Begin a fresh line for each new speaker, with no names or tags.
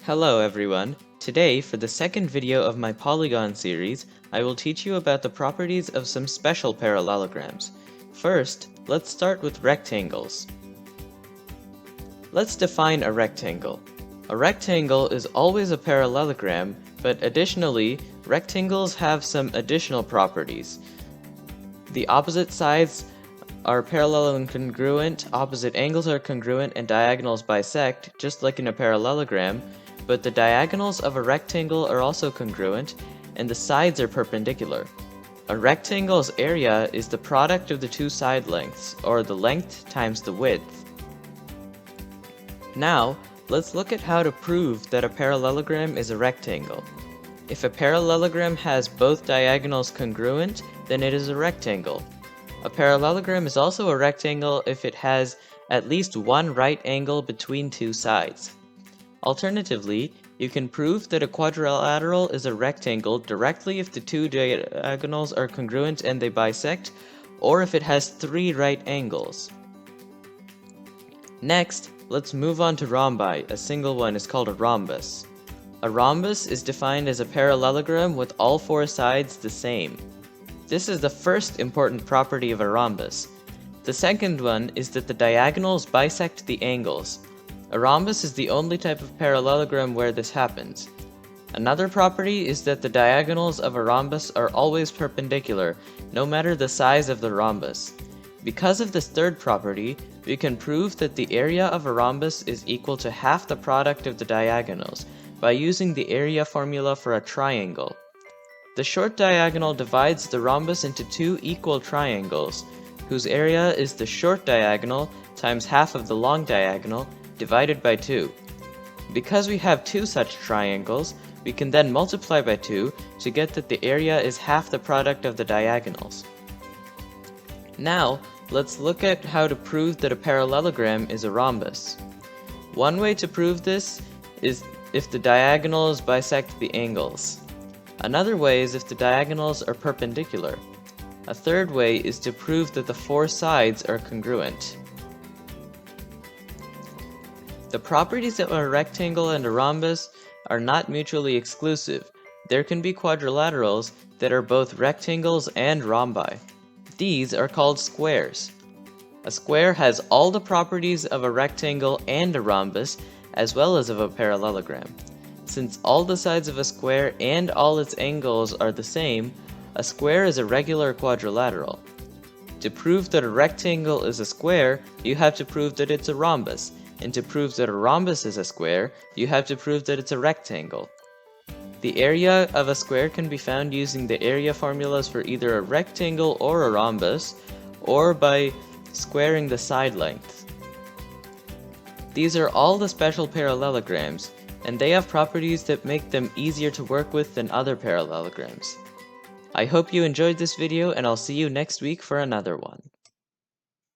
Hello everyone! Today, for the second video of my polygon series, I will teach you about the properties of some special parallelograms. First, let's start with rectangles. Let's define a rectangle. A rectangle is always a parallelogram, but additionally, rectangles have some additional properties. The opposite sides are parallel and congruent, opposite angles are congruent, and diagonals bisect, just like in a parallelogram, but the diagonals of a rectangle are also congruent, and the sides are perpendicular. A rectangle's area is the product of the two side lengths, or the length times the width. Now, let's look at how to prove that a parallelogram is a rectangle. If a parallelogram has both diagonals congruent, then it is a rectangle. A parallelogram is also a rectangle if it has at least one right angle between two sides. Alternatively, you can prove that a quadrilateral is a rectangle directly if the two diagonals are congruent and they bisect, or if it has three right angles. Next, let's move on to rhombi. A single one is called a rhombus. A rhombus is defined as a parallelogram with all four sides the same. This is the first important property of a rhombus. The second one is that the diagonals bisect the angles. A rhombus is the only type of parallelogram where this happens. Another property is that the diagonals of a rhombus are always perpendicular, no matter the size of the rhombus. Because of this third property, we can prove that the area of a rhombus is equal to half the product of the diagonals by using the area formula for a triangle. The short diagonal divides the rhombus into two equal triangles, whose area is the short diagonal times half of the long diagonal divided by 2. Because we have two such triangles, we can then multiply by 2 to get that the area is half the product of the diagonals. Now, let's look at how to prove that a parallelogram is a rhombus. One way to prove this is if the diagonals bisect the angles. Another way is if the diagonals are perpendicular. A third way is to prove that the four sides are congruent. The properties of a rectangle and a rhombus are not mutually exclusive. There can be quadrilaterals that are both rectangles and rhombi. These are called squares. A square has all the properties of a rectangle and a rhombus, as well as of a parallelogram. Since all the sides of a square and all its angles are the same, a square is a regular quadrilateral. To prove that a rectangle is a square, you have to prove that it's a rhombus. And to prove that a rhombus is a square, you have to prove that it's a rectangle. The area of a square can be found using the area formulas for either a rectangle or a rhombus, or by squaring the side length. These are all the special parallelograms, and they have properties that make them easier to work with than other parallelograms. I hope you enjoyed this video, and I'll see you next week for another one.